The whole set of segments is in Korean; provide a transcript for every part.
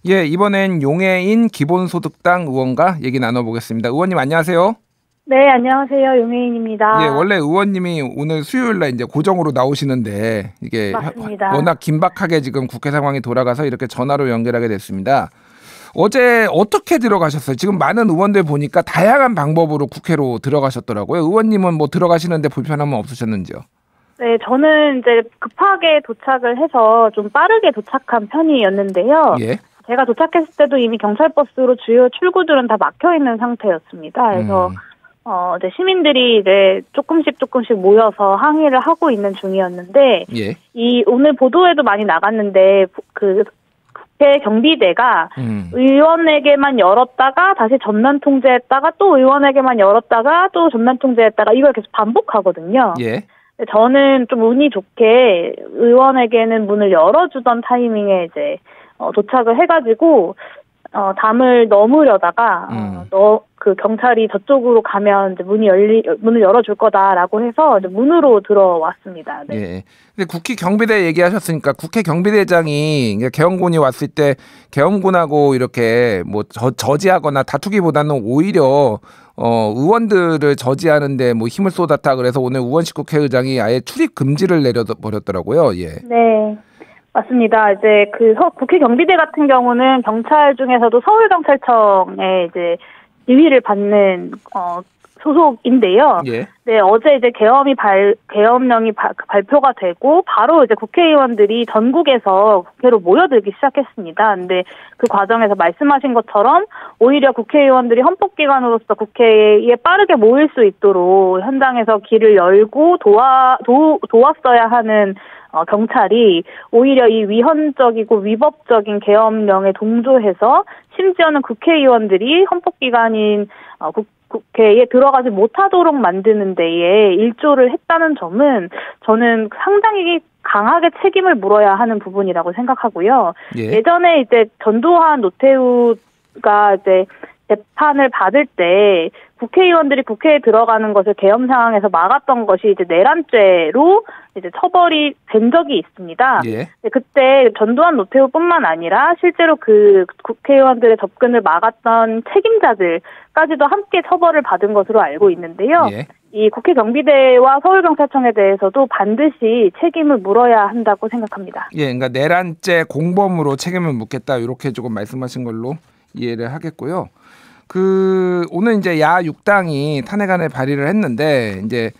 예, 이번엔 용해인 기본소득당 의원과 얘기 나눠보겠습니다. 의원님 안녕하세요. 네, 안녕하세요. 용혜인입니다. 예, 원래 의원님이 오늘 수요일 날 이제 고정으로 나오시는데 이게 맞습니다. 워낙 긴박하게 지금 국회 상황이 돌아가서 이렇게 전화로 연결하게 됐습니다. 어제 어떻게 들어가셨어요? 지금 많은 의원들 보니까 다양한 방법으로 국회로 들어가셨더라고요. 의원님은 뭐 들어가시는데 불편함은 없으셨는지요? 네, 저는 이제 급하게 도착을 해서 좀 빠르게 도착한 편이었는데요. 예. 제가 도착했을 때도 이미 경찰버스로 주요 출구들은 다 막혀 있는 상태였습니다. 그래서 이제 시민들이 이제 조금씩 모여서 항의를 하고 있는 중이었는데, 예. 오늘 보도에도 많많이 나갔는데, 국회 경비대가 의원에게만 열었다가 다시 전면 통제했다가 또 의원에게만 열었다가 또 전면 통제했다가 이걸 계속 반복하거든요. 예. 저는 좀 운이 좋게 의원에게는 문을 열어주던 타이밍에 이제 도착을 해가지고 담을 넘으려다가 그 경찰이 저쪽으로 가면 이제 문을 열어줄 거다라고 해서 이제 문으로 들어왔습니다. 네. 예. 근데 국회 경비대 얘기하셨으니까 국회 경비대장이 계엄군이 왔을 때 계엄군하고 이렇게 뭐 저지하거나 다투기보다는 오히려 의원들을 저지하는데 뭐 힘을 쏟았다 그래서 오늘 우원식 국회의장이 아예 출입 금지를 내려버렸더라고요. 예. 네. 맞습니다. 이제 국회 경비대 같은 경우는 경찰 중에서도 서울경찰청에 이제 지휘를 받는 소속인데요. 예. 네, 어제 이제 계엄령이 발표가 되고 바로 이제 국회의원들이 전국에서 국회로 모여들기 시작했습니다. 근데 그 과정에서 말씀하신 것처럼 오히려 국회의원들이 헌법기관으로서 국회에 빠르게 모일 수 있도록 현장에서 길을 열고 도왔어야 하는 경찰이 오히려 이 위헌적이고 위법적인 계엄령에 동조해서 심지어는 국회의원들이 헌법기관인 국회에 들어가지 못하도록 만드는 데에 일조를 했다는 점은 저는 상당히 강하게 책임을 물어야 하는 부분이라고 생각하고요. 예. 예전에 이제 전두환 노태우가 이제 재판을 받을 때 국회의원들이 국회에 들어가는 것을 계엄 상황에서 막았던 것이 이제 내란죄로 이제 처벌이 된 적이 있습니다. 예. 그때 전두환 노태우뿐만 아니라 실제로 그 국회의원들의 접근을 막았던 책임자들까지도 함께 처벌을 받은 것으로 알고 있는데요. 예. 이 국회 경비대와 서울경찰청에 대해서도 반드시 책임을 물어야 한다고 생각합니다. 예, 그러니까 내란죄 공범으로 책임을 묻겠다 이렇게 조금 말씀하신 걸로 이해를 하겠고요. 오늘 이제 야 6당이 탄핵안을 발의를 했는데 이제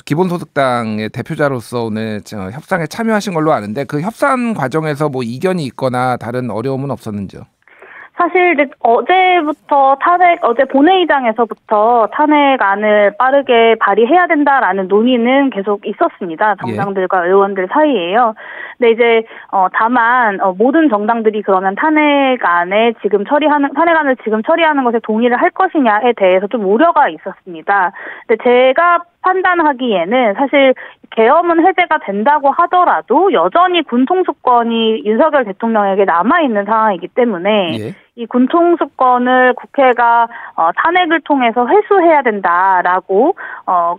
기본소득당의 대표자로서 오늘 협상에 참여하신 걸로 아는데 그 협상 과정에서 뭐 이견이 있거나 다른 어려움은 없었는지요? 사실 이제 어제 본회의장에서부터 탄핵안을 빠르게 발의해야 된다라는 논의는 계속 있었습니다. 정당들과 의원들 사이에요. 근데 이제 다만 모든 정당들이 그러면 탄핵안을 지금 처리하는 것에 동의를 할 것이냐에 대해서 좀 우려가 있었습니다. 근데 제가 판단하기에는 사실 계엄은 해제가 된다고 하더라도 여전히 군통수권이 윤석열 대통령에게 남아있는 상황이기 때문에 예. 이 군통수권을 국회가 탄핵을 통해서 회수해야 된다라고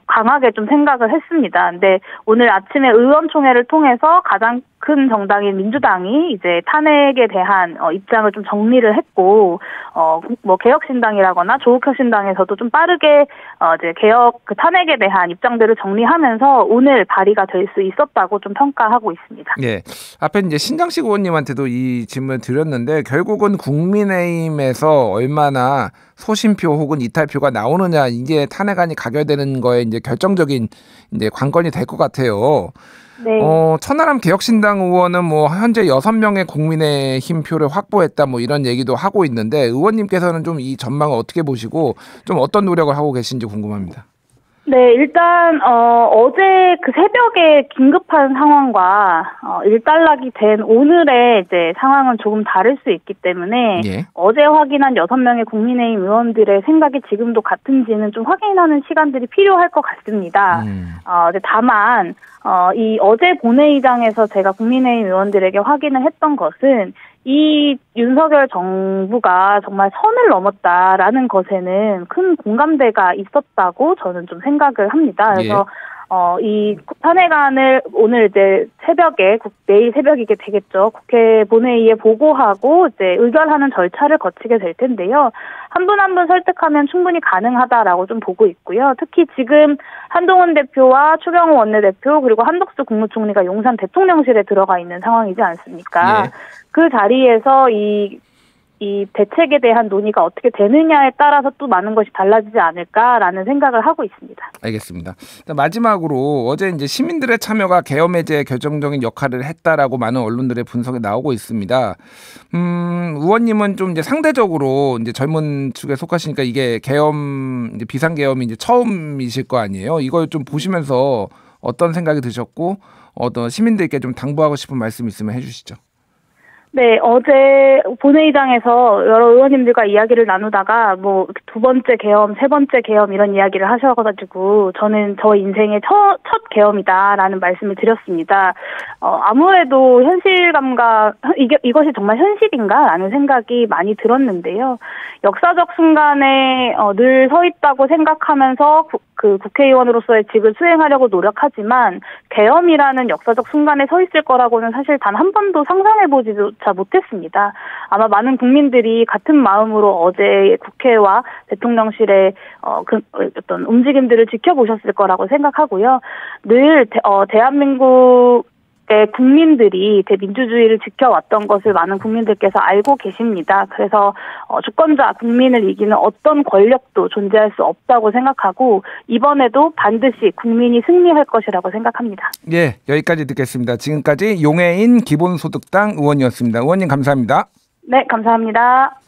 강하게 좀 생각을 했습니다. 근데 오늘 아침에 의원총회를 통해서 가장 큰 정당인 민주당이 이제 탄핵에 대한 입장을 좀 정리를 했고 뭐 개혁신당이라거나 조국혁신당에서도 좀 빠르게 이제 탄핵에 대한 입장들을 정리하면서 오늘 발의가 될 수 있었다고 좀 평가하고 있습니다. 예. 앞에 이제 신장식 의원님한테도 이 질문을 드렸는데 결국은 국민의힘에서 얼마나 소신표 혹은 이탈표가 나오느냐 이게 탄핵안이 가결되는 거에 이제 결정적인 이제 관건이 될 것 같아요. 네. 천하람 개혁신당 의원은 뭐 현재 6명의 국민의힘 표를 확보했다 뭐 이런 얘기도 하고 있는데 의원님께서는 좀 이 전망을 어떻게 보시고 좀 어떤 노력을 하고 계신지 궁금합니다. 네, 일단 어제 그 새벽에 긴급한 상황과 일단락이 된 오늘의 이제 상황은 조금 다를 수 있기 때문에 예. 어제 확인한 6명의 국민의힘 의원들의 생각이 지금도 같은지는 좀 확인하는 시간들이 필요할 것 같습니다. 다만 이 어제 본회의장에서 제가 국민의힘 의원들에게 확인을 했던 것은 이 윤석열 정부가 정말 선을 넘었다라는 것에는 큰 공감대가 있었다고 저는 좀 생각을 합니다. 그래서 이 탄핵안을 오늘 이제 내일 새벽이게 되겠죠. 국회 본회의에 보고하고 이제 의결하는 절차를 거치게 될 텐데요. 한 분 한 분 설득하면 충분히 가능하다라고 좀 보고 있고요. 특히 지금 한동훈 대표와 추경호 원내대표 그리고 한덕수 국무총리가 용산 대통령실에 들어가 있는 상황이지 않습니까? 예. 그 자리에서 이 대책에 대한 논의가 어떻게 되느냐에 따라서 또 많은 것이 달라지지 않을까라는 생각을 하고 있습니다. 알겠습니다. 마지막으로 어제 이제 시민들의 참여가 계엄 해제에 결정적인 역할을 했다라고 많은 언론들의 분석이 나오고 있습니다. 의원님은 좀 이제 상대적으로 이제 젊은 축에 속하시니까 이게 계엄 이제 비상계엄이 이제 처음이실 거 아니에요. 이걸 좀 보시면서 어떤 생각이 드셨고 어떤 시민들께 좀 당부하고 싶은 말씀 있으면 해주시죠. 네, 어제 본회의장에서 여러 의원님들과 이야기를 나누다가 뭐 두 번째 계엄, 세 번째 계엄 이런 이야기를 하셔가지고 저는 저 인생의 첫 계엄이다라는 말씀을 드렸습니다. 아무래도 현실감과 이것이 정말 현실인가라는 생각이 많이 들었는데요. 역사적 순간에 늘 서 있다고 생각하면서 그 국회의원으로서의 직을 수행하려고 노력하지만 계엄이라는 역사적 순간에 서 있을 거라고는 사실 단 한 번도 상상해보지조차 못했습니다. 아마 많은 국민들이 같은 마음으로 어제 국회와 대통령실의 어떤 움직임들을 지켜보셨을 거라고 생각하고요. 늘 대한민국의 국민들이 대민주주의를 지켜왔던 것을 많은 국민들께서 알고 계십니다. 그래서 주권자 국민을 이기는 어떤 권력도 존재할 수 없다고 생각하고 이번에도 반드시 국민이 승리할 것이라고 생각합니다. 예, 여기까지 듣겠습니다. 지금까지 용해인 기본소득당 의원이었습니다. 의원님 감사합니다. 네, 감사합니다.